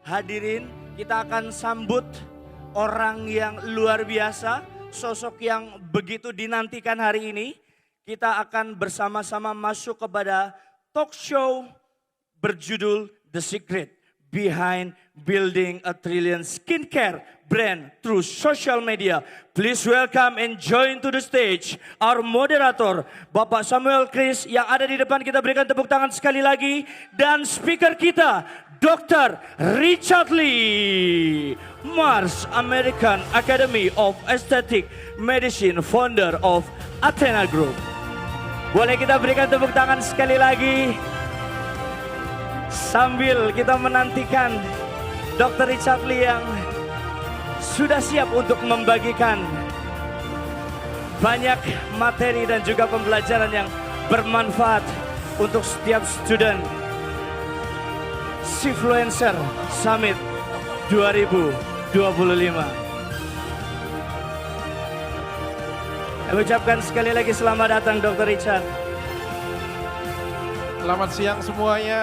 Hadirin, kita akan sambut orang yang luar biasa, sosok yang begitu dinantikan hari ini. Kita akan bersama-sama masuk kepada talk show berjudul The Secret Behind Building a Trillion Skincare Brand Through Social Media. Please welcome and join to the stage our moderator, Bapak Samuel Chris, yang ada di depan. Kita berikan tepuk tangan sekali lagi. Dan speaker kita, Dr. Richard Lee, Mars American Academy of Aesthetic Medicine, founder of Athena Group. Boleh kita berikan tepuk tangan sekali lagi sambil kita menantikan Dr. Richard Lee yang sudah siap untuk membagikan banyak materi dan juga pembelajaran yang bermanfaat untuk setiap student Sifluencer Summit 2025. Saya ucapkan sekali lagi selamat datang Dr. Richard. Selamat siang semuanya.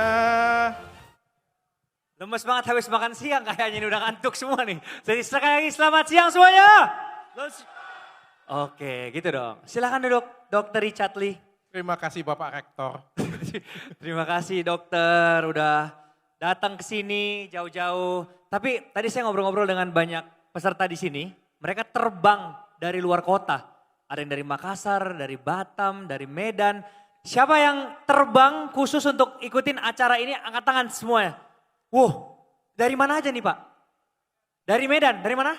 Lemes banget habis makan siang kayaknya ini udah ngantuk semua nih. Jadi sekali lagi selamat siang semuanya. Oke gitu dong. Silahkan duduk Dr. Richard Lee. Terima kasih Bapak Rektor. Terima kasih dokter udah datang ke sini jauh-jauh. Tapi tadi saya ngobrol-ngobrol dengan banyak peserta di sini. Mereka terbang dari luar kota. Ada yang dari Makassar, dari Batam, dari Medan. Siapa yang terbang khusus untuk ikutin acara ini? Angkat tangan semuanya. Wow, dari mana aja nih Pak? Dari Medan, dari mana?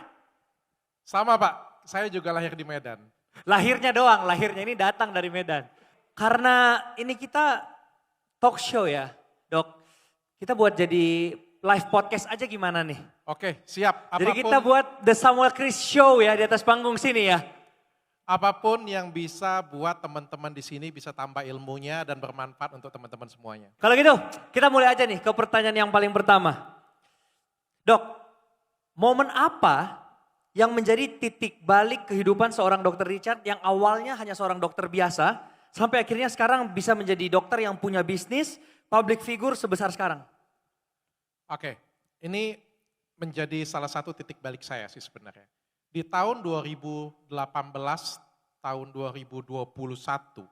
Sama Pak, saya juga lahir di Medan. Lahirnya doang, lahirnya ini datang dari Medan. Karena ini kita talk show ya dok. Kita buat jadi live podcast aja gimana nih? Oke, siap. Jadi kita buat The Samuel Chris Show ya di atas panggung sini ya. Apapun yang bisa buat teman-teman di sini bisa tambah ilmunya dan bermanfaat untuk teman-teman semuanya. Kalau gitu kita mulai aja nih ke pertanyaan yang paling pertama. Dok, momen apa yang menjadi titik balik kehidupan seorang dokter Richard yang awalnya hanya seorang dokter biasa sampai akhirnya sekarang bisa menjadi dokter yang punya bisnis, public figure sebesar sekarang? Oke, ini menjadi salah satu titik balik saya sih sebenarnya. Di tahun 2018, tahun 2021,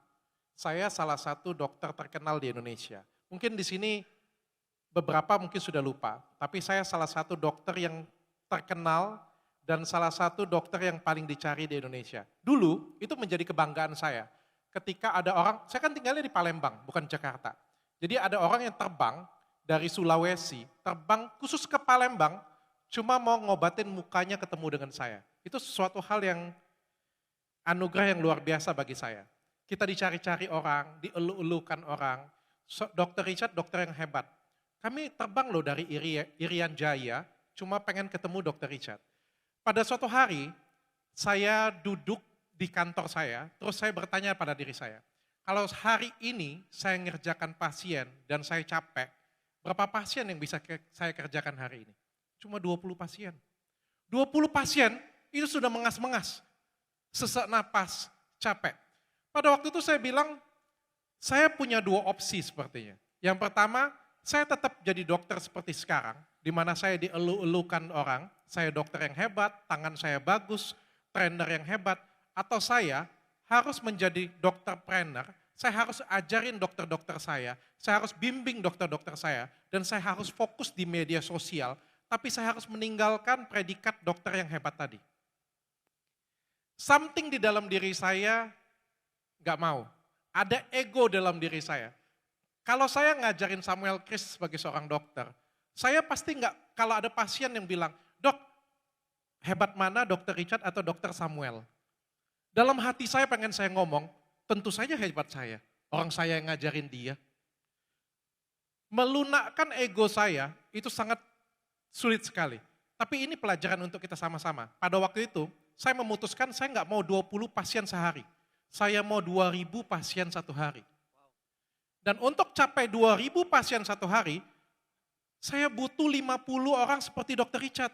saya salah satu dokter terkenal di Indonesia. Mungkin di sini beberapa mungkin sudah lupa, tapi saya salah satu dokter yang terkenal dan salah satu dokter yang paling dicari di Indonesia. Dulu itu menjadi kebanggaan saya. Ketika ada orang, saya kan tinggalnya di Palembang, bukan Jakarta. Jadi ada orang yang terbang dari Sulawesi, terbang khusus ke Palembang, cuma mau ngobatin mukanya ketemu dengan saya. Itu sesuatu hal yang anugerah yang luar biasa bagi saya. Kita dicari-cari orang, dielu-elukan orang. Dokter Richard dokter yang hebat. Kami terbang loh dari Irian Jaya, cuma pengen ketemu dokter Richard. Pada suatu hari, saya duduk di kantor saya, terus saya bertanya pada diri saya, kalau hari ini saya ngerjakan pasien dan saya capek, berapa pasien yang bisa saya kerjakan hari ini? Cuma 20 pasien. 20 pasien itu sudah mengas-mengas. Sesak napas, capek. Pada waktu itu saya bilang, saya punya dua opsi sepertinya. Yang pertama, saya tetap jadi dokter seperti sekarang, di mana saya dielu-elukan orang, saya dokter yang hebat, tangan saya bagus, trainer yang hebat, atau saya harus menjadi dokter trainer, saya harus ajarin dokter-dokter saya harus bimbing dokter-dokter saya, dan saya harus fokus di media sosial, tapi saya harus meninggalkan predikat dokter yang hebat tadi. Something di dalam diri saya gak mau. Ada ego dalam diri saya. Kalau saya ngajarin Samuel Chris sebagai seorang dokter, saya pasti gak, kalau ada pasien yang bilang, dok, hebat mana dokter Richard atau dokter Samuel? Dalam hati saya pengen saya ngomong, tentu saja hebat saya. Orang saya yang ngajarin dia. Melunakkan ego saya itu sangat sulit sekali. Tapi ini pelajaran untuk kita sama-sama. Pada waktu itu, saya memutuskan saya nggak mau 20 pasien sehari. Saya mau 2.000 pasien satu hari. Dan untuk capai 2.000 pasien satu hari, saya butuh 50 orang seperti Dr. Richard.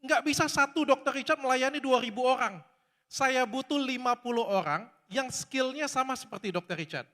Nggak bisa satu Dr. Richard melayani 2.000 orang. Saya butuh 50 orang yang skillnya sama seperti Dr. Richard.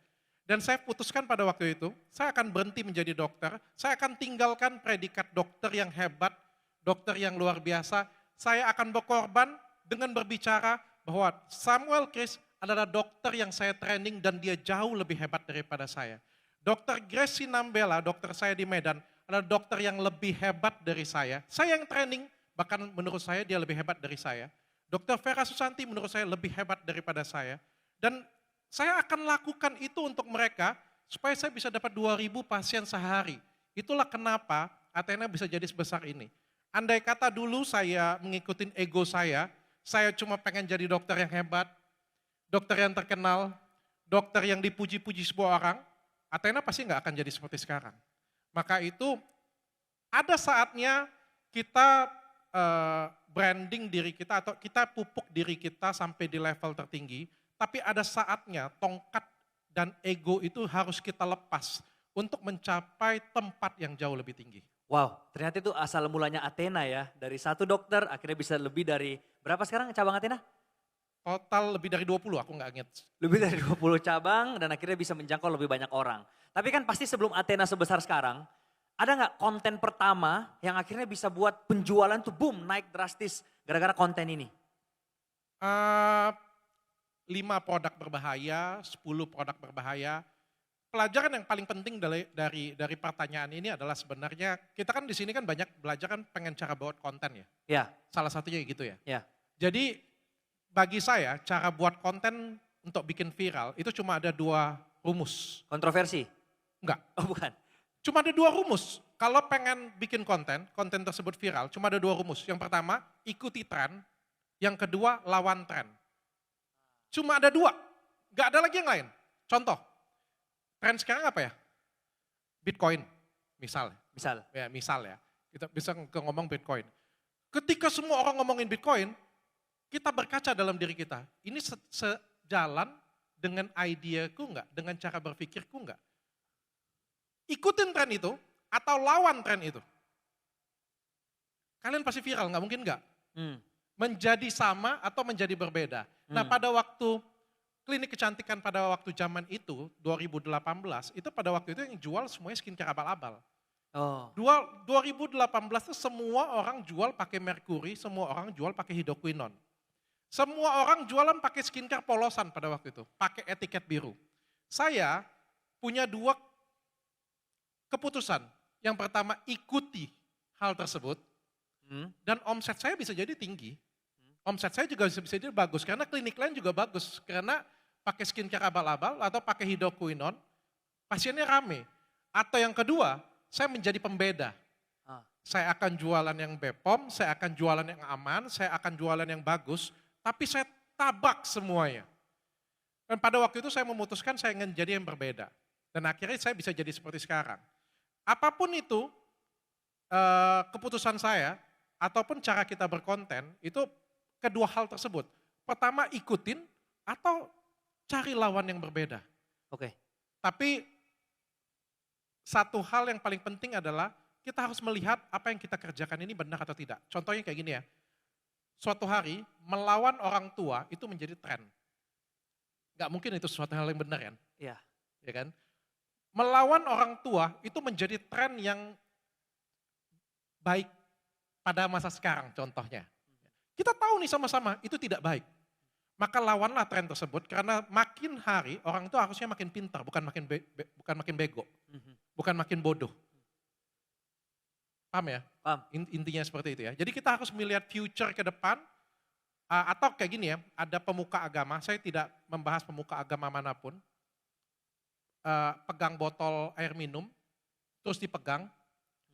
Dan saya putuskan pada waktu itu, saya akan berhenti menjadi dokter, saya akan tinggalkan predikat dokter yang hebat, dokter yang luar biasa, saya akan berkorban dengan berbicara bahwa Samuel Chris adalah dokter yang saya training dan dia jauh lebih hebat daripada saya. Dokter Gracie Nambela, dokter saya di Medan, adalah dokter yang lebih hebat dari saya. Saya yang training, bahkan menurut saya dia lebih hebat dari saya. Dokter Vera Susanti menurut saya lebih hebat daripada saya. Dan saya akan lakukan itu untuk mereka supaya saya bisa dapat 2.000 pasien sehari. Itulah kenapa Athena bisa jadi sebesar ini. Andai kata dulu saya mengikuti ego saya cuma pengen jadi dokter yang hebat, dokter yang terkenal, dokter yang dipuji-puji semua orang, Athena pasti nggak akan jadi seperti sekarang. Maka itu ada saatnya kita branding diri kita atau kita pupuk diri kita sampai di level tertinggi, tapi ada saatnya tongkat dan ego itu harus kita lepas untuk mencapai tempat yang jauh lebih tinggi. Wow, ternyata itu asal mulanya Athena ya. Dari satu dokter akhirnya bisa lebih dari, berapa sekarang cabang Athena? Total lebih dari 20, aku nggak ingat. Lebih dari 20 cabang dan akhirnya bisa menjangkau lebih banyak orang. Tapi kan pasti sebelum Athena sebesar sekarang, ada nggak konten pertama yang akhirnya bisa buat penjualan tuh boom, naik drastis gara-gara konten ini? 5 produk berbahaya, 10 produk berbahaya. Pelajaran yang paling penting dari pertanyaan ini adalah sebenarnya kita kan di sini kan banyak belajar kan pengen cara buat konten ya. Ya, Salah satunya gitu ya. ya. Jadi bagi saya cara buat konten untuk bikin viral itu cuma ada 2 rumus. Kontroversi? Enggak, Oh bukan. cuma ada 2 rumus. Kalau pengen bikin konten tersebut viral cuma ada 2 rumus. Yang pertama ikuti tren, yang kedua lawan tren. Cuma ada 2, nggak ada lagi yang lain. Contoh, tren sekarang apa ya? Bitcoin, misal. Misal. Ya, misal ya. Kita bisa ngomong Bitcoin. Ketika semua orang ngomongin Bitcoin, kita berkaca dalam diri kita. Ini sejalan dengan ideaku enggak? Dengan cara berpikirku enggak? Ikutin tren itu atau lawan tren itu? Kalian pasti viral, nggak mungkin enggak? Menjadi sama atau menjadi berbeda. Nah pada waktu klinik kecantikan pada waktu zaman itu, 2018, itu pada waktu itu yang jual semuanya skincare abal-abal. Oh. 2018 itu semua orang jual pakai merkuri, semua orang jual pakai hidroquinone. Semua orang jualan pakai skincare polosan pada waktu itu, pakai etiket biru. Saya punya 2 keputusan. Yang pertama ikuti hal tersebut dan omset saya bisa jadi tinggi. Omset saya juga bisa jadi bagus karena klinik lain juga bagus. Karena pakai skincare abal-abal atau pakai hidroquinone, pasiennya rame. Atau yang kedua, saya menjadi pembeda. Saya akan jualan yang BPOM, saya akan jualan yang aman, saya akan jualan yang bagus, tapi saya tabak semuanya. Dan pada waktu itu saya memutuskan saya ingin jadi yang berbeda. Dan akhirnya saya bisa jadi seperti sekarang. Apapun itu keputusan saya, ataupun cara kita berkonten, itu kedua hal tersebut. Pertama ikutin atau cari lawan yang berbeda. Oke. Tapi satu hal yang paling penting adalah kita harus melihat apa yang kita kerjakan ini benar atau tidak. Contohnya kayak gini ya, suatu hari melawan orang tua itu menjadi tren. Gak mungkin itu suatu hal yang benar kan? Iya. Ya kan? Melawan orang tua itu menjadi tren yang baik pada masa sekarang contohnya. Kita tahu nih sama-sama itu tidak baik. Maka lawanlah tren tersebut karena makin hari orang itu harusnya makin pintar, bukan makin bego, bukan makin bodoh. Paham ya? Paham. Intinya seperti itu ya. Jadi kita harus melihat future ke depan, atau kayak gini ya, ada pemuka agama, saya tidak membahas pemuka agama manapun, pegang botol air minum, terus dipegang,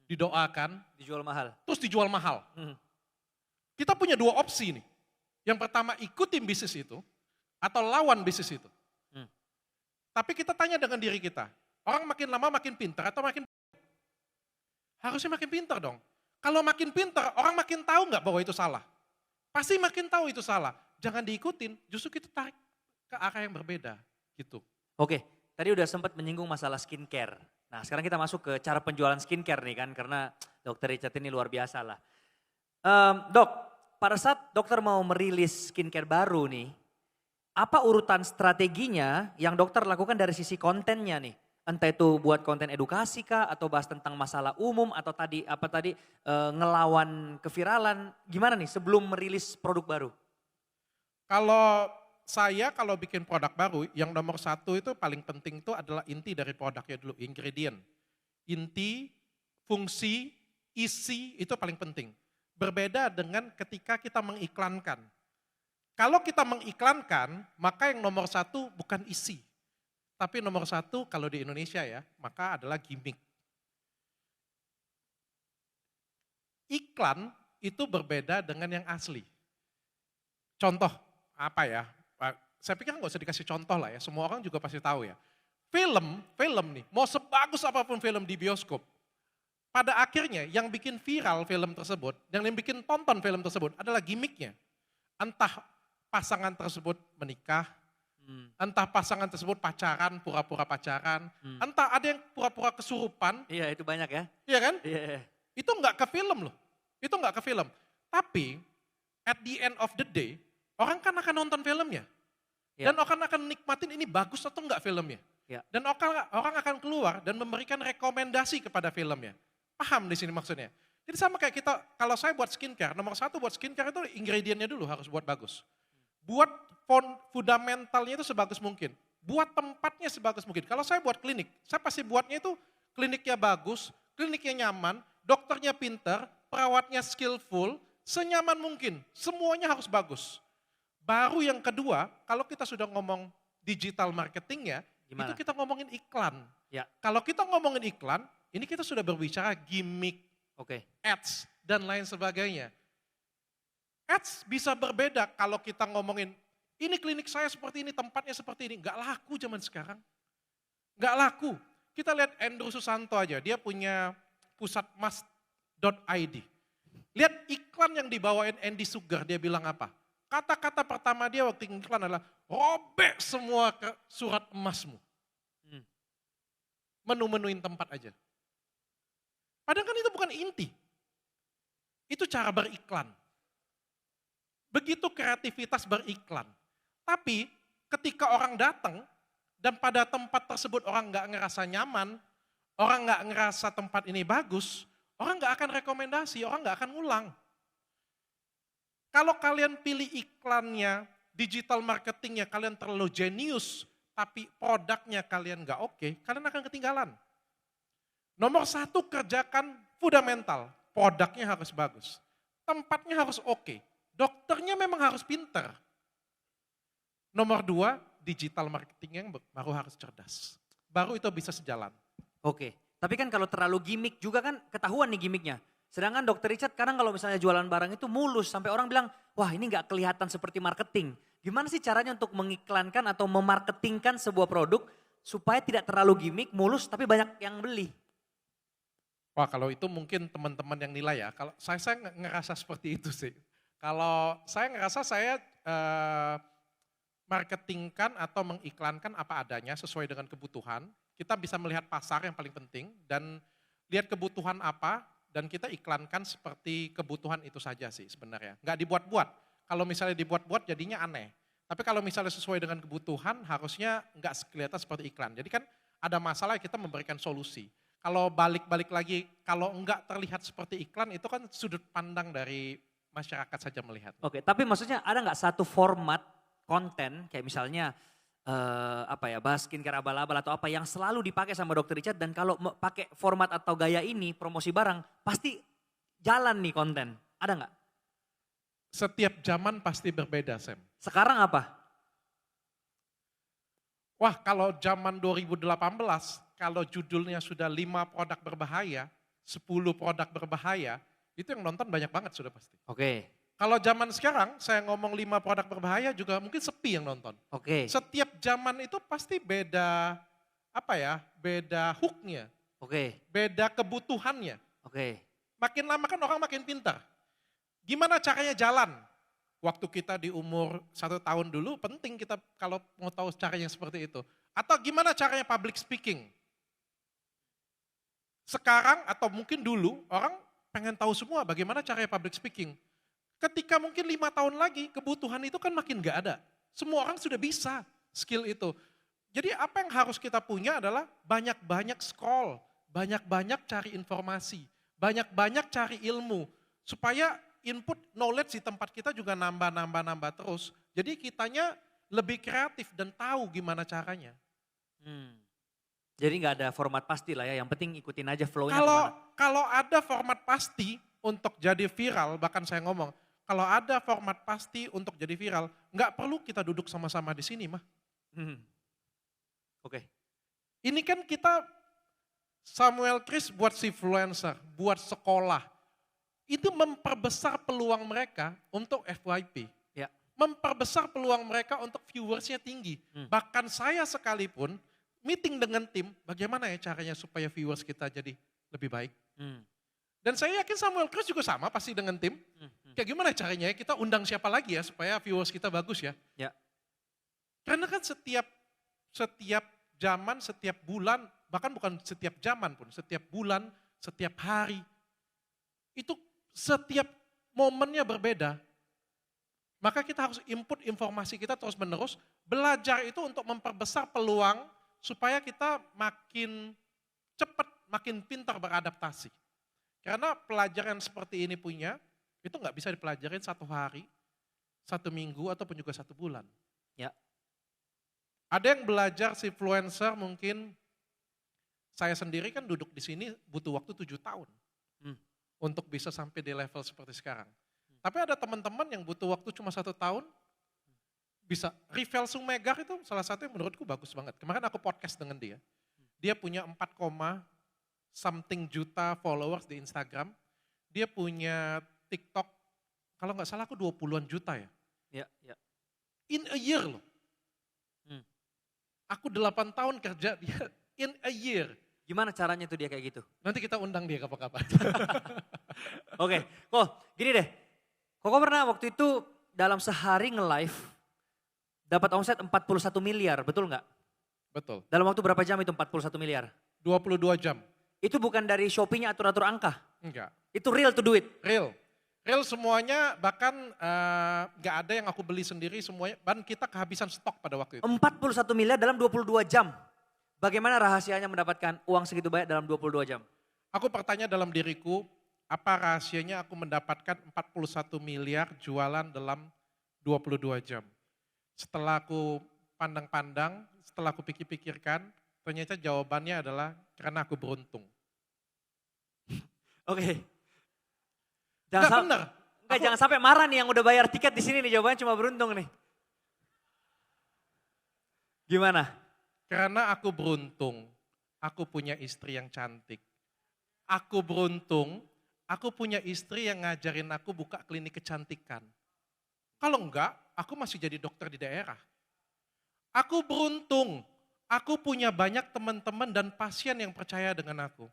didoakan, Dijual mahal. terus dijual mahal. Kita punya 2 opsi nih. Yang pertama ikutin bisnis itu, atau lawan bisnis itu. Tapi kita tanya dengan diri kita, orang makin lama makin pintar atau makin harusnya makin pintar dong. Kalau makin pintar, orang makin tahu nggak bahwa itu salah? Pasti makin tahu itu salah. Jangan diikutin, justru kita tarik ke arah yang berbeda gitu. Oke, tadi udah sempat menyinggung masalah skincare. Nah sekarang kita masuk ke cara penjualan skincare nih kan, karena Dokter Richard ini luar biasa lah. Dok, pada saat dokter mau merilis skincare baru nih, apa urutan strateginya yang dokter lakukan dari sisi kontennya nih? Entah itu buat konten edukasi kah atau bahas tentang masalah umum atau tadi ngelawan keviralan. Gimana nih sebelum merilis produk baru? Kalau bikin produk baru, yang nomor satu itu paling penting itu adalah inti dari produknya dulu, ingredient. Inti, fungsi, isi itu paling penting. Berbeda dengan ketika kita mengiklankan. Kalau kita mengiklankan, maka yang nomor satu bukan isi. Tapi nomor satu kalau di Indonesia ya, maka adalah gimmick. Iklan itu berbeda dengan yang asli. Contoh, apa ya? Saya pikir nggak usah dikasih contoh lah ya, semua orang juga pasti tahu ya. Film nih, mau sebagus apapun film di bioskop, pada akhirnya yang bikin viral film tersebut, yang bikin tonton film tersebut adalah gimmicknya. Entah pasangan tersebut menikah, entah pasangan tersebut pacaran, pura-pura pacaran, entah ada yang pura-pura kesurupan. Iya itu banyak ya. Iya kan? Iya. Itu nggak ke film loh, itu nggak ke film. Tapi at the end of the day, orang kan akan nonton filmnya. Ya. Dan orang akan nikmatin ini bagus atau enggak filmnya. Ya. Dan orang akan keluar dan memberikan rekomendasi kepada filmnya. Paham di sini maksudnya? Jadi sama kayak kita, kalau saya buat skincare, nomor satu buat skincare itu ingredientnya dulu harus buat bagus. Buat fundamentalnya itu sebagus mungkin. Buat tempatnya sebagus mungkin. Kalau saya buat klinik, saya pasti buatnya itu kliniknya bagus, kliniknya nyaman, dokternya pinter, perawatnya skillful, senyaman mungkin. Semuanya harus bagus. Baru yang kedua, kalau kita sudah ngomong digital marketingnya, Gimana? itu kita ngomongin iklan. Ya. Kalau kita ngomongin iklan, ini kita sudah berbicara gimmick, Oke. ads, dan lain sebagainya. Ads bisa berbeda kalau kita ngomongin, ini klinik saya seperti ini, tempatnya seperti ini. Nggak laku zaman sekarang. Nggak laku. Kita lihat Andrew Susanto aja, dia punya pusatmas.id. Lihat iklan yang dibawain Andy Sugar, dia bilang apa? Kata-kata pertama dia waktu iklan adalah, robek semua ke surat emasmu. Menu-menuin tempat aja. Padahal kan itu bukan inti. Itu cara beriklan. Begitu kreativitas beriklan. Tapi ketika orang datang dan pada tempat tersebut orang nggak ngerasa nyaman, orang nggak ngerasa tempat ini bagus, orang nggak akan rekomendasi, orang nggak akan ngulang. Kalau kalian pilih iklannya, digital marketingnya kalian terlalu jenius, tapi produknya kalian nggak oke, kalian akan ketinggalan. Nomor satu kerjakan fundamental, produknya harus bagus, tempatnya harus oke, dokternya memang harus pinter. Nomor dua, digital marketing yang baru harus cerdas. Baru itu bisa sejalan. Oke. Tapi kan kalau terlalu gimmick juga kan ketahuan nih gimmicknya. Sedangkan Dokter Richard kadang kalau misalnya jualan barang itu mulus sampai orang bilang, wah ini nggak kelihatan seperti marketing. Gimana sih caranya untuk mengiklankan atau memarketingkan sebuah produk supaya tidak terlalu gimmick, mulus tapi banyak yang beli? Wah kalau itu mungkin teman-teman yang nilai ya. Kalau saya ngerasa seperti itu sih. Kalau saya ngerasa saya marketingkan atau mengiklankan apa adanya sesuai dengan kebutuhan. Kita bisa melihat pasar yang paling penting dan lihat kebutuhan apa dan kita iklankan seperti kebutuhan itu saja sih sebenarnya. Nggak dibuat-buat. Kalau misalnya dibuat-buat jadinya aneh. Tapi kalau misalnya sesuai dengan kebutuhan harusnya nggak kelihatan seperti iklan. Jadi kan ada masalah kita memberikan solusi. Kalau balik-balik lagi, kalau nggak terlihat seperti iklan itu kan sudut pandang dari masyarakat saja melihat. Oke, tapi maksudnya ada nggak satu format konten kayak misalnya bahas skincare abal-abal atau apa yang selalu dipakai sama Dokter Richard dan kalau pakai format atau gaya ini promosi barang pasti jalan nih konten. Ada nggak? Setiap zaman pasti berbeda, Sam. Sekarang apa? Wah, kalau zaman 2018, kalau judulnya sudah 5 produk berbahaya, 10 produk berbahaya, itu yang nonton banyak banget sudah pasti. Oke. Kalau zaman sekarang, saya ngomong 5 produk berbahaya juga mungkin sepi yang nonton. Oke. Setiap zaman itu pasti beda, beda hooknya, Oke. beda kebutuhannya. Oke. Makin lama kan orang makin pintar. Gimana caranya jalan? Waktu kita di umur 1 tahun dulu penting kita kalau mau tahu caranya seperti itu. Atau gimana caranya public speaking? Sekarang atau mungkin dulu orang pengen tahu semua bagaimana caranya public speaking. Ketika mungkin 5 tahun lagi kebutuhan itu kan makin gak ada. Semua orang sudah bisa skill itu. Jadi apa yang harus kita punya adalah banyak-banyak scroll, banyak-banyak cari informasi, banyak-banyak cari ilmu. Supaya input knowledge di tempat kita juga nambah terus. Jadi kitanya lebih kreatif dan tahu gimana caranya. Hmm. Jadi nggak ada format pasti lah ya, yang penting ikutin aja flow-nya Kalau kemana. kalau ada format pasti untuk jadi viral, bahkan saya ngomong, kalau ada format pasti untuk jadi viral, nggak perlu kita duduk sama-sama di sini mah. Hmm. Oke. Ini kan kita Samuel Chris buat influencer, buat sekolah. Itu memperbesar peluang mereka untuk FYP. Ya. Memperbesar peluang mereka untuk viewersnya tinggi. Bahkan saya sekalipun meeting dengan tim, bagaimana ya caranya supaya viewers kita jadi lebih baik. Hmm. Dan saya yakin Samuel Chris juga sama pasti dengan tim. Kayak gimana caranya ya, kita undang siapa lagi ya supaya viewers kita bagus ya. Ya. Karena kan setiap zaman, setiap bulan, bahkan bukan setiap zaman pun, setiap bulan, setiap hari, itu setiap momennya berbeda. Maka kita harus input informasi kita terus menerus, belajar itu untuk memperbesar peluang supaya kita makin cepat, makin pintar beradaptasi. Karena pelajaran seperti ini punya, itu nggak bisa dipelajarin 1 hari, 1 minggu, ataupun juga 1 bulan. Ya. Ada yang belajar si influencer mungkin, saya sendiri kan duduk di sini butuh waktu 7 tahun. Untuk bisa sampai di level seperti sekarang. Tapi ada teman-teman yang butuh waktu cuma 1 tahun, bisa. Rivel Sumegar itu salah satu yang menurutku bagus banget. Kemarin aku podcast dengan dia. Dia punya 4, something juta followers di Instagram. Dia punya TikTok, kalau nggak salah aku 20-an juta ya. Ya, ya. In a year loh. Aku 8 tahun kerja, dia in a year. Gimana caranya tuh dia kayak gitu? Nanti kita undang dia kapan-kapan. Oke, kok gini deh. Koko pernah waktu itu dalam sehari nge-live dapat omset 41 miliar, betul nggak? Betul. Dalam waktu berapa jam itu 41 miliar? 22 jam. Itu bukan dari Shopee-nya atur-atur angka. Enggak. Itu real to do it. Real. Real semuanya, bahkan nggak ada yang aku beli sendiri semuanya. Dan kita kehabisan stok pada waktu itu. 41 miliar dalam 22 jam. Bagaimana rahasianya mendapatkan uang segitu banyak dalam 22 jam? Aku bertanya dalam diriku, apa rahasianya aku mendapatkan 41 miliar jualan dalam 22 jam. Setelah aku pandang-pandang, setelah aku pikir-pikirkan, ternyata jawabannya adalah karena aku beruntung. Oke. Enggak benar. Jangan sampai marah nih yang udah bayar tiket di sini nih, jawabannya cuma beruntung nih. Gimana? Karena aku beruntung, aku punya istri yang cantik. Aku beruntung, aku punya istri yang ngajarin aku buka klinik kecantikan. Kalau enggak, aku masih jadi dokter di daerah. Aku beruntung, aku punya banyak teman-teman dan pasien yang percaya dengan aku.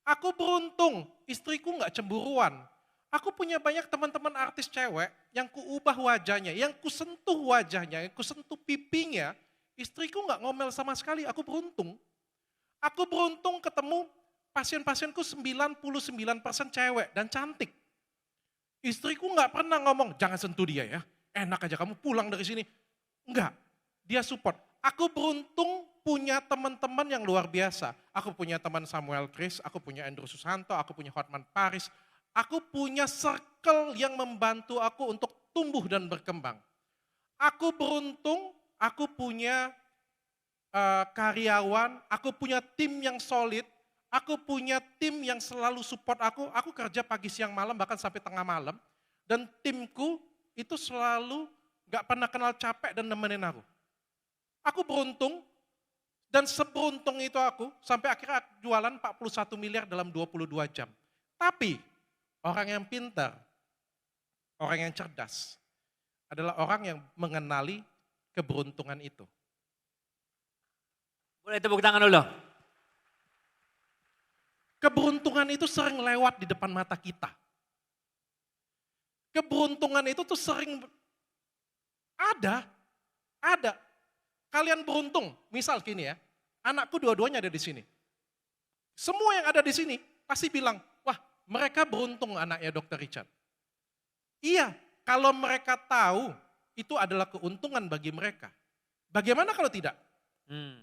Aku beruntung, istriku enggak cemburuan. Aku punya banyak teman-teman artis cewek yang kuubah wajahnya, yang kusentuh wajahnya, yang kusentuh pipinya. Istriku enggak ngomel sama sekali, aku beruntung. Aku beruntung ketemu pasien-pasienku 99% cewek dan cantik. Istriku enggak pernah ngomong, jangan sentuh dia ya, enak aja kamu pulang dari sini. Enggak, dia support. Aku beruntung punya teman-teman yang luar biasa. Aku punya teman Samuel Chris, aku punya Andrew Susanto, aku punya Hotman Paris. Aku punya circle yang membantu aku untuk tumbuh dan berkembang. Aku beruntung, aku punya karyawan, aku punya tim yang solid, aku punya tim yang selalu support aku kerja pagi siang malam bahkan sampai tengah malam. Dan timku itu selalu gak pernah kenal capek dan nemenin aku. Aku beruntung dan seberuntung itu aku sampai akhirnya jualan 41 miliar dalam 22 jam. Tapi orang yang pintar, orang yang cerdas adalah orang yang mengenali keberuntungan itu. Boleh tepuk tangan dulu. Keberuntungan itu sering lewat di depan mata kita. Keberuntungan itu tuh sering ada. Kalian beruntung, misal gini ya, anakku dua-duanya ada di sini. Semua yang ada di sini pasti bilang, wah mereka beruntung anaknya Dr. Richard. Iya, kalau mereka tahu itu adalah keuntungan bagi mereka. Bagaimana kalau tidak? Hmm.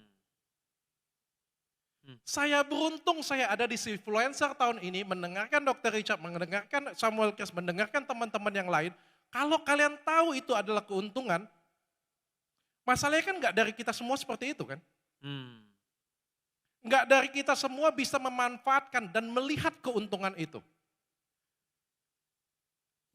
Saya beruntung saya ada di Influencer tahun ini, mendengarkan Dr. Richard, mendengarkan Samuel Kess, mendengarkan teman-teman yang lain. Kalau kalian tahu itu adalah keuntungan, masalahnya kan nggak dari kita semua seperti itu kan? Hmm. Nggak dari kita semua bisa memanfaatkan dan melihat keuntungan itu.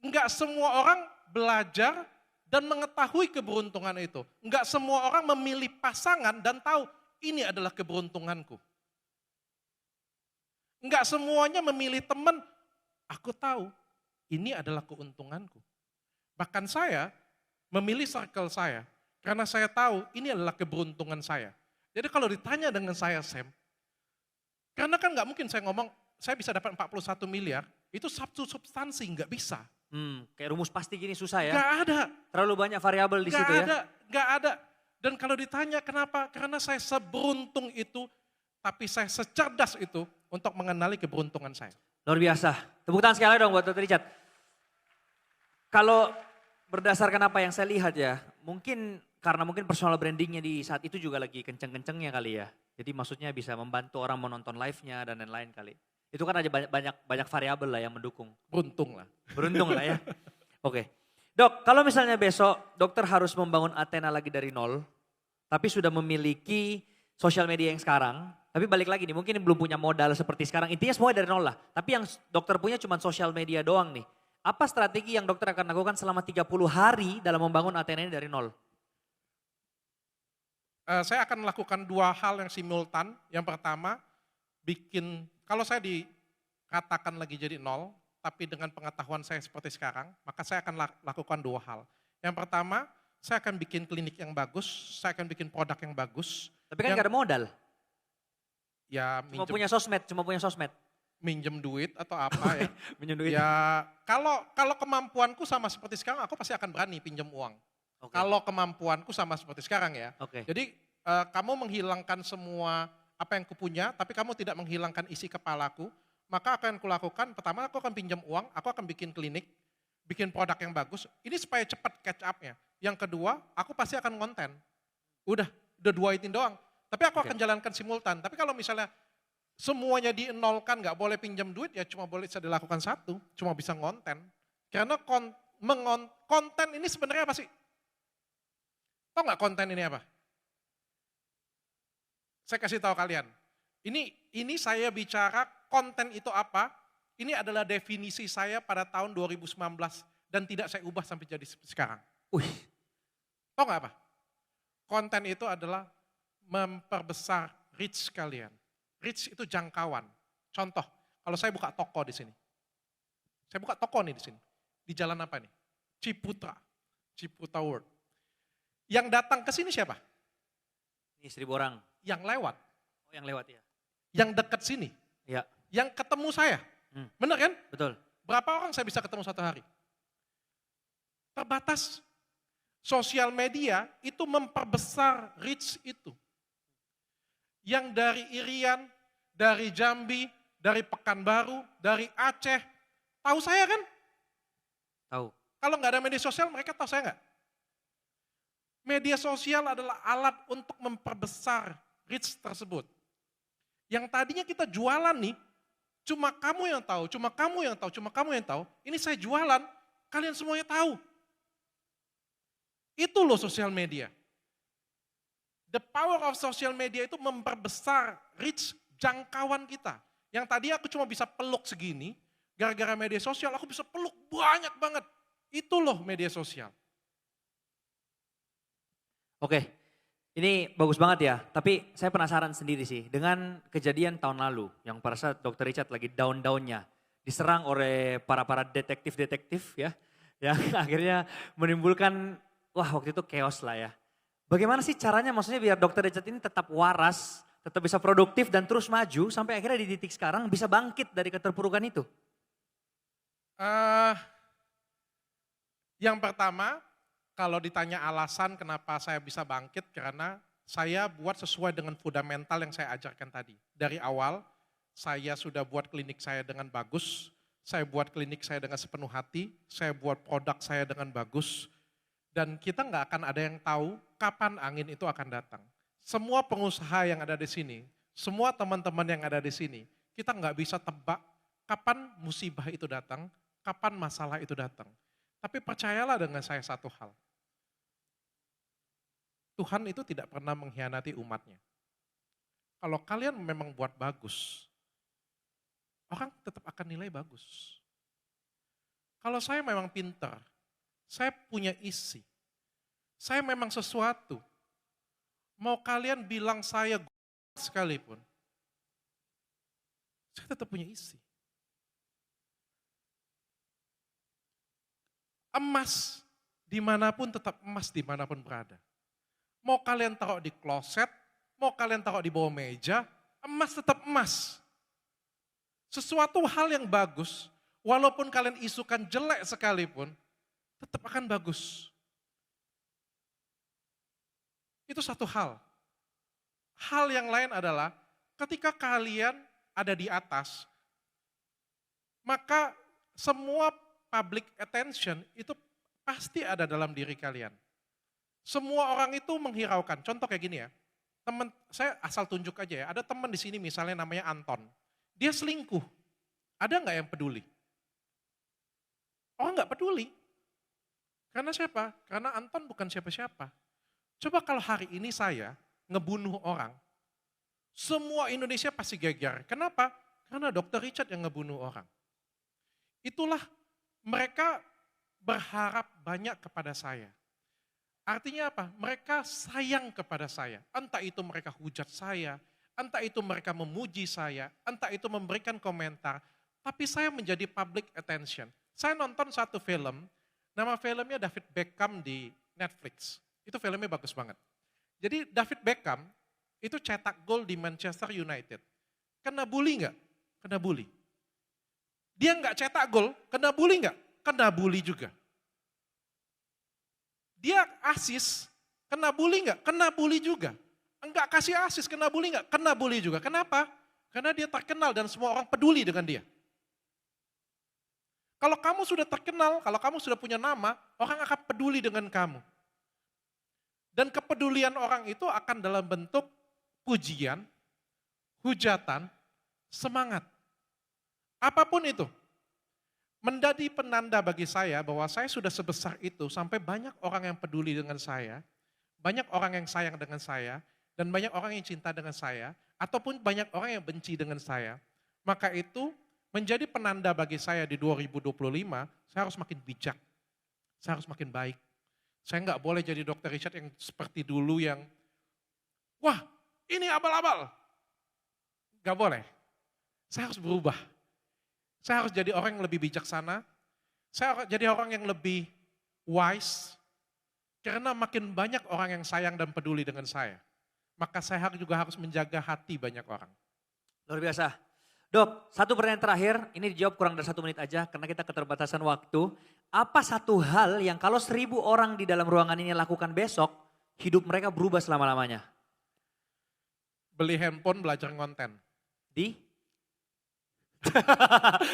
Nggak semua orang belajar dan mengetahui keberuntungan itu. Nggak semua orang memilih pasangan dan tahu ini adalah keberuntunganku. Nggak semuanya memilih teman, aku tahu ini adalah keuntunganku. Bahkan saya memilih circle saya karena saya tahu ini adalah keberuntungan saya. Jadi kalau ditanya dengan saya, Sam, karena kan nggak mungkin saya ngomong, saya bisa dapat 41 miliar, itu satu substansi, nggak bisa. Kayak rumus pasti gini susah ya. Nggak ada. Terlalu banyak variabel di situ ya. Nggak ada. Dan kalau ditanya kenapa? Karena saya seberuntung itu, tapi saya secerdas itu untuk mengenali keberuntungan saya. Luar biasa. Tepuk tangan sekali dong buat Dr. Richard. Kalau berdasarkan apa yang saya lihat ya, karena mungkin personal brandingnya di saat itu juga lagi kenceng-kencengnya kali ya. Jadi maksudnya bisa membantu orang menonton live-nya dan lain-lain kali. Itu kan ada banyak variabel lah yang mendukung. Beruntung lah. Beruntung lah ya. Oke. Dok, kalau misalnya besok dokter harus membangun Athena lagi dari nol, tapi sudah memiliki sosial media yang sekarang, tapi balik lagi nih, mungkin belum punya modal seperti sekarang, intinya semua dari nol lah. Tapi yang dokter punya cuma sosial media doang nih. Apa strategi yang dokter akan lakukan selama 30 hari dalam membangun Athena ini dari nol? Saya akan melakukan dua hal yang simultan. Yang pertama, kalau saya dikatakan lagi jadi nol, tapi dengan pengetahuan saya seperti sekarang, maka saya akan lakukan dua hal. Yang pertama, saya akan bikin klinik yang bagus, saya akan bikin produk yang bagus. Tapi kan gak ada modal. Ya Cuma punya sosmed. Minjem duit atau apa ya. Minjem duit. Ya kalau kemampuanku sama seperti sekarang, aku pasti akan berani pinjam uang. Oke. Kalau kemampuanku sama seperti sekarang ya. Oke. Jadi kamu menghilangkan semua apa yang kupunya, tapi kamu tidak menghilangkan isi kepalaku, maka apa yang kulakukan, pertama aku akan pinjam uang, aku akan bikin klinik, bikin produk yang bagus, ini supaya cepat catch up-nya. Yang kedua, aku pasti akan konten. Udah dua itu doang. Tapi aku akan jalankan simultan. Tapi kalau misalnya semuanya dienolkan, nggak boleh pinjam duit, ya cuma boleh bisa dilakukan satu, cuma bisa ngonten. Karena konten ini sebenarnya apa sih? Tahu nggak konten ini apa? Saya kasih tahu kalian. Ini saya bicara konten itu apa, ini adalah definisi saya pada tahun 2019 dan tidak saya ubah sampai jadi sekarang. Tahu nggak apa? Konten itu adalah memperbesar reach kalian. Reach itu jangkauan. Contoh, kalau saya buka toko di sini. Saya buka toko nih di sini. Di jalan apa nih? Ciputra World. Yang datang ke sini siapa? Ini 1.000 orang. Yang lewat. Oh yang lewat ya. Yang dekat sini. Ya. Yang ketemu saya. Benar kan? Betul. Berapa orang saya bisa ketemu satu hari? Terbatas. Sosial media itu memperbesar reach itu. Yang dari Irian, dari Jambi, dari Pekanbaru, dari Aceh. Tahu saya kan? Tahu. Kalau nggak ada media sosial, mereka tahu saya nggak? Media sosial adalah alat untuk memperbesar reach tersebut. Yang tadinya kita jualan nih, cuma kamu yang tahu, cuma kamu yang tahu, cuma kamu yang tahu. Ini saya jualan, kalian semuanya tahu. Itu loh sosial media. The power of social media itu memperbesar reach jangkauan kita. Yang tadi aku cuma bisa peluk segini, gara-gara media sosial aku bisa peluk banyak banget. Itu loh media sosial. Oke, ini bagus banget ya. Tapi saya penasaran sendiri sih dengan kejadian tahun lalu yang pada saat Dr. Richard lagi down-downnya diserang oleh para detektif-detektif ya, yang akhirnya menimbulkan waktu itu chaos lah ya. Bagaimana sih caranya maksudnya biar Dr. Richard ini tetap waras, tetap bisa produktif dan terus maju sampai akhirnya di titik sekarang bisa bangkit dari keterpurukan itu? Yang pertama, kalau ditanya alasan kenapa saya bisa bangkit, karena saya buat sesuai dengan fundamental yang saya ajarkan tadi. Dari awal, saya sudah buat klinik saya dengan bagus, saya buat klinik saya dengan sepenuh hati, saya buat produk saya dengan bagus, Dan kita nggak akan ada yang tahu kapan angin itu akan datang. Semua pengusaha yang ada di sini, semua teman-teman yang ada di sini, kita nggak bisa tebak kapan musibah itu datang, kapan masalah itu datang. Tapi percayalah dengan saya satu hal. Tuhan itu tidak pernah mengkhianati umatnya. Kalau kalian memang buat bagus, orang tetap akan nilai bagus. Kalau saya memang pintar, saya punya isi, saya memang sesuatu, mau kalian bilang saya sekalipun, saya tetap punya isi. Emas dimanapun tetap emas dimanapun berada. Mau kalian taruh di kloset, mau kalian taruh di bawah meja, emas tetap emas. Sesuatu hal yang bagus, walaupun kalian isukan jelek sekalipun, tetap akan bagus. Itu satu hal. Hal yang lain adalah ketika kalian ada di atas, maka semua public attention itu pasti ada dalam diri kalian. Semua orang itu menghiraukan. Contoh kayak gini ya. Teman saya asal tunjuk aja ya. Ada teman di sini misalnya namanya Anton. Dia selingkuh. Ada nggak yang peduli? Orang nggak peduli. Karena siapa? Karena Anton bukan siapa-siapa. Coba kalau hari ini saya ngebunuh orang, semua Indonesia pasti geger. Kenapa? Karena Dr. Richard yang ngebunuh orang. Itulah mereka berharap banyak kepada saya. Artinya apa? Mereka sayang kepada saya. Entah itu mereka hujat saya, entah itu mereka memuji saya, entah itu memberikan komentar. Tapi saya menjadi public attention. Saya nonton satu film, nama filmnya David Beckham di Netflix. Itu filmnya bagus banget. Jadi David Beckham itu cetak gol di Manchester United. Kena bully nggak? Kena bully. Dia nggak cetak gol, kena bully nggak? Kena bully juga. Dia asis, kena bully nggak? Kena bully juga. Enggak kasih asis, kena bully nggak? Kena bully juga. Kenapa? Karena dia terkenal dan semua orang peduli dengan dia. Kalau kamu sudah terkenal, kalau kamu sudah punya nama, orang akan peduli dengan kamu. Dan kepedulian orang itu akan dalam bentuk pujian, hujatan, semangat. Apapun itu. Menjadi penanda bagi saya bahwa saya sudah sebesar itu sampai banyak orang yang peduli dengan saya, banyak orang yang sayang dengan saya, dan banyak orang yang cinta dengan saya, ataupun banyak orang yang benci dengan saya. Maka itu menjadi penanda bagi saya di 2025, saya harus makin bijak, saya harus makin baik. Saya nggak boleh jadi Dr. Richard yang seperti dulu yang, wah ini abal-abal. Nggak boleh, saya harus berubah. Saya harus jadi orang yang lebih bijaksana, saya harus jadi orang yang lebih wise, karena makin banyak orang yang sayang dan peduli dengan saya. Maka saya juga harus menjaga hati banyak orang. Luar biasa. Dok, satu pertanyaan terakhir, ini dijawab kurang dari 1 menit aja karena kita keterbatasan waktu. Apa satu hal yang kalau 1000 orang di dalam ruangan ini lakukan besok, hidup mereka berubah selama-lamanya? Beli handphone, belajar konten. Di?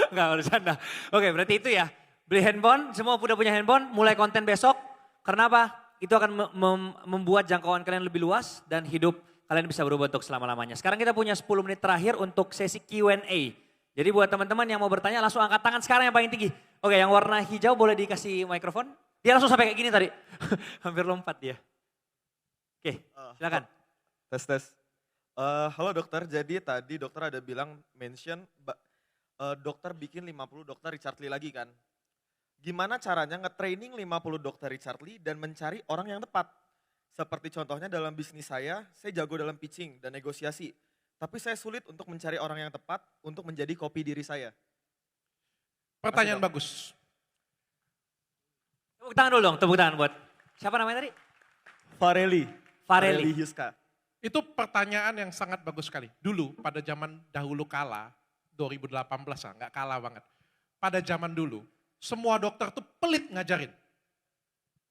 Enggak, bercanda. Oke, berarti itu ya. Beli handphone, semua udah punya handphone, mulai konten besok. Karena apa? Itu akan membuat jangkauan kalian lebih luas dan hidup kalian bisa berubah untuk selama-lamanya. Sekarang kita punya 10 menit terakhir untuk sesi Q&A. Jadi buat teman-teman yang mau bertanya langsung angkat tangan sekarang yang paling tinggi. Oke, yang warna hijau boleh dikasih mikrofon. Dia langsung sampai kayak gini tadi. Hampir lompat dia. Oke, silakan. Tes. Halo dokter, jadi tadi dokter ada bilang dokter bikin 50 dokter Richard Lee lagi kan. Gimana caranya nge-training 50 dokter Richard Lee dan mencari orang yang tepat? Seperti contohnya dalam bisnis saya jago dalam pitching dan negosiasi. Tapi saya sulit untuk mencari orang yang tepat untuk menjadi kopi diri saya. Pertanyaan bagus. Tepuk tangan dulu dong, tepuk tangan buat. Siapa namanya tadi? Fareli Hyuska. Itu pertanyaan yang sangat bagus sekali. Dulu pada zaman dahulu kala, 2018 lah, nggak kalah banget. Pada zaman dulu, semua dokter tuh pelit ngajarin.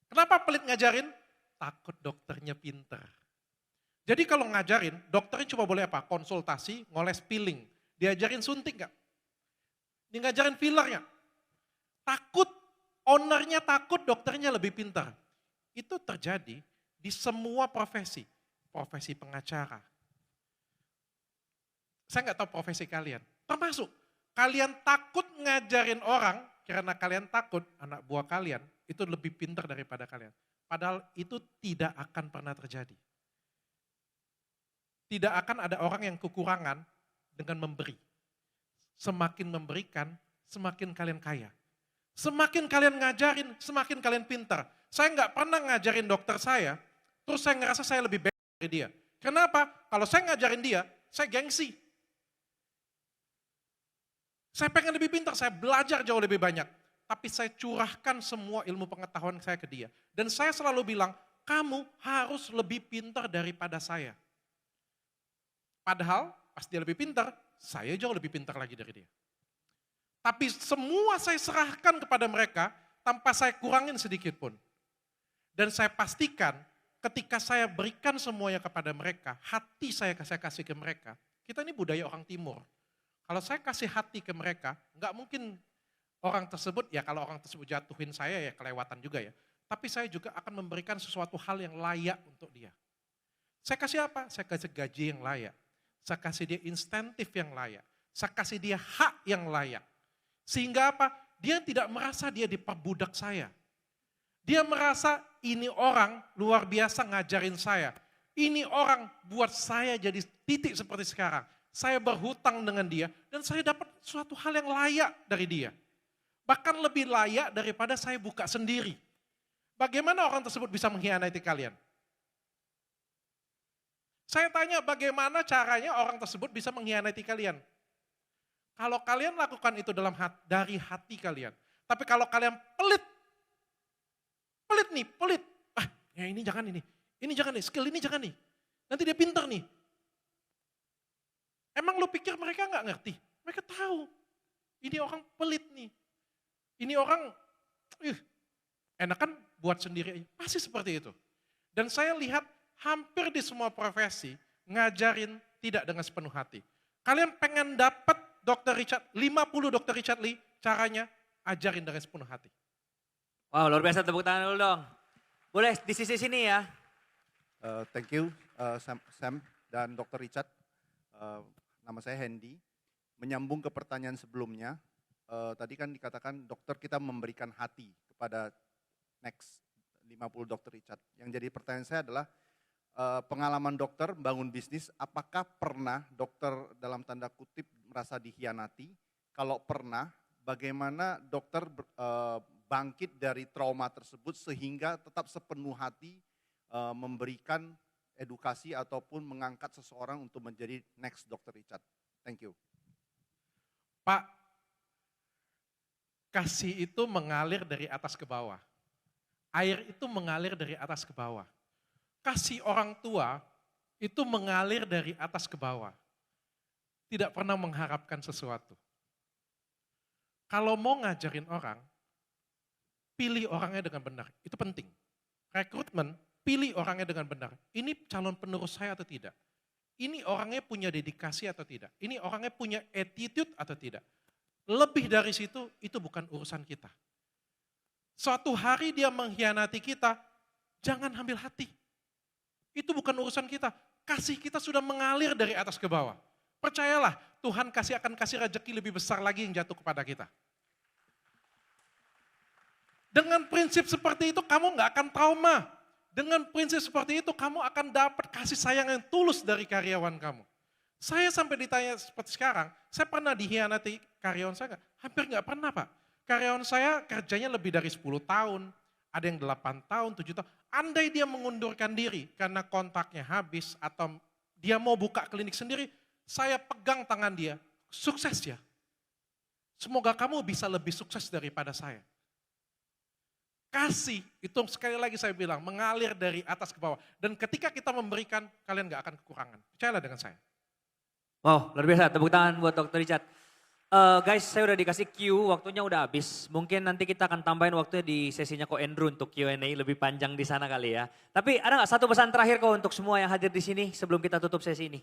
Kenapa pelit ngajarin? Takut dokternya pinter. Jadi kalau ngajarin, dokternya cuma boleh apa? Konsultasi, ngoles peeling. Diajarin suntik nggak? Dia ngajarin fillernya. Takut, ownernya takut dokternya lebih pintar. itu terjadi di semua profesi. Profesi pengacara. Saya nggak tahu profesi kalian. Termasuk kalian takut ngajarin orang karena kalian takut anak buah kalian itu lebih pintar daripada kalian. Padahal itu tidak akan pernah terjadi. Tidak akan ada orang yang kekurangan dengan memberi. Semakin memberikan, semakin kalian kaya. Semakin kalian ngajarin, semakin kalian pintar. Saya nggak pernah ngajarin dokter saya, terus saya ngerasa saya lebih baik dari dia. Kenapa? Kalau saya ngajarin dia, saya gengsi. Saya pengen lebih pintar, saya belajar jauh lebih banyak. Tapi saya curahkan semua ilmu pengetahuan saya ke dia. Dan saya selalu bilang, kamu harus lebih pintar daripada saya. Padahal pas dia lebih pintar, saya jauh lebih pintar lagi dari dia. Tapi semua saya serahkan kepada mereka tanpa saya kurangin sedikit pun. Dan saya pastikan ketika saya berikan semuanya kepada mereka, hati saya kasih ke mereka. Kita ini budaya orang timur. Kalau saya kasih hati ke mereka, nggak mungkin orang tersebut, ya kalau orang tersebut jatuhin saya ya kelewatan juga ya. Tapi saya juga akan memberikan sesuatu hal yang layak untuk dia. Saya kasih apa? Saya kasih gaji yang layak. Saya kasih dia insentif yang layak. Saya kasih dia hak yang layak. Sehingga apa? Dia tidak merasa dia diperbudak saya. Dia merasa ini orang luar biasa ngajarin saya. Ini orang buat saya jadi titik seperti sekarang. Saya berhutang dengan dia dan saya dapat suatu hal yang layak dari dia. Bahkan lebih layak daripada saya buka sendiri. Bagaimana orang tersebut bisa mengkhianati kalian? Saya tanya bagaimana caranya orang tersebut bisa mengkhianati kalian? Kalau kalian lakukan itu dari hati kalian. Tapi kalau kalian pelit nih. Ah, ya ini jangan ini. Ini jangan nih, skill ini jangan nih. Nanti dia pintar nih. Emang lu pikir mereka nggak ngerti? Mereka tahu. Ini orang pelit nih. Ini orang, enakan buat sendiri aja. Pasti seperti itu. Dan saya lihat hampir di semua profesi ngajarin tidak dengan sepenuh hati. Kalian pengen dapat Dr. Richard, 50 Dr. Richard Lee, caranya ajarin dengan sepenuh hati. Wow, luar biasa, tepuk tangan dulu dong. Boleh di sisi sini ya. Thank you Sam dan Dr. Richard. Nama saya Hendy. Menyambung ke pertanyaan sebelumnya, tadi kan dikatakan dokter kita memberikan hati kepada next 50 Dr. Richard. Yang jadi pertanyaan saya adalah pengalaman dokter bangun bisnis, apakah pernah dokter dalam tanda kutip merasa dikhianati? Kalau pernah, bagaimana dokter bangkit dari trauma tersebut sehingga tetap sepenuh hati memberikan edukasi ataupun mengangkat seseorang untuk menjadi next Dr. Richard. Thank you. Pak, kasih itu mengalir dari atas ke bawah. Air itu mengalir dari atas ke bawah. Kasih orang tua itu mengalir dari atas ke bawah. Tidak pernah mengharapkan sesuatu. Kalau mau ngajarin orang, pilih orangnya dengan benar. Itu penting. Rekrutmen, pilih orangnya dengan benar. Ini calon penerus saya atau tidak? Ini orangnya punya dedikasi atau tidak? Ini orangnya punya attitude atau tidak? Lebih dari situ, itu bukan urusan kita. Suatu hari dia mengkhianati kita, jangan ambil hati. Itu bukan urusan kita. Kasih kita sudah mengalir dari atas ke bawah. Percayalah, Tuhan akan kasih rezeki lebih besar lagi yang jatuh kepada kita. Dengan prinsip seperti itu kamu nggak akan trauma. Dengan prinsip seperti itu kamu akan dapat kasih sayang yang tulus dari karyawan kamu. Saya sampai ditanya seperti sekarang, saya pernah dikhianati karyawan saya nggak? Hampir nggak pernah Pak. Karyawan saya kerjanya lebih dari 10 tahun, ada yang 8 tahun, 7 tahun. Andai dia mengundurkan diri karena kontraknya habis atau dia mau buka klinik sendiri, saya pegang tangan dia, sukses ya. Semoga kamu bisa lebih sukses daripada saya. Kasih, itu sekali lagi saya bilang, mengalir dari atas ke bawah. Dan ketika kita memberikan, kalian gak akan kekurangan. Percayalah dengan saya. Wow, luar biasa. Tepuk tangan buat Dr. Richard. Guys, saya udah dikasih cue, waktunya udah habis. Mungkin nanti kita akan tambahin waktunya di sesinya Ko Andrew untuk Q&A lebih panjang di sana kali ya. Tapi ada nggak satu pesan terakhir kok untuk semua yang hadir di sini sebelum kita tutup sesi ini?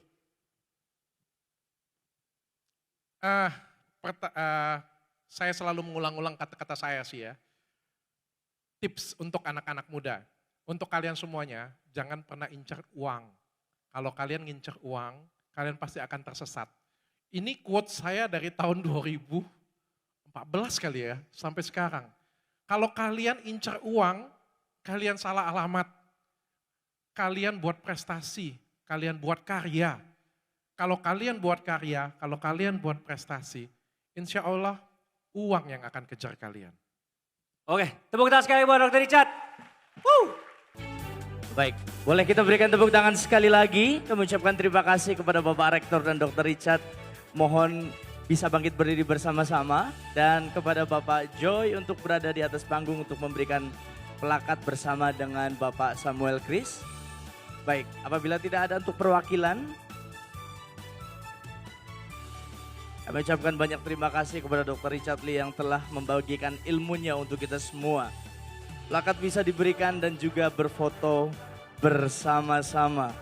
Saya selalu mengulang-ulang kata-kata saya sih ya. Tips untuk anak-anak muda. Untuk kalian semuanya, jangan pernah incar uang. Kalau kalian ngincar uang, kalian pasti akan tersesat. Ini quote saya dari tahun 2014 kali ya, sampai sekarang. Kalau kalian incar uang, kalian salah alamat. Kalian buat prestasi, kalian buat karya. Kalau kalian buat karya, kalau kalian buat prestasi, insya Allah uang yang akan kejar kalian. Oke, tepuk tangan sekali buat Dr. Richard. Baik, boleh kita berikan tepuk tangan sekali lagi. Kami ucapkan terima kasih kepada Bapak Rektor dan Dr. Richard. Mohon bisa bangkit berdiri bersama-sama. Dan kepada Bapak Joy untuk berada di atas panggung untuk memberikan plakat bersama dengan Bapak Samuel Chris. Baik, apabila tidak ada untuk perwakilan, kami ucapkan banyak terima kasih kepada Dr. Richard Lee yang telah membagikan ilmunya untuk kita semua. Plakat bisa diberikan dan juga berfoto bersama-sama.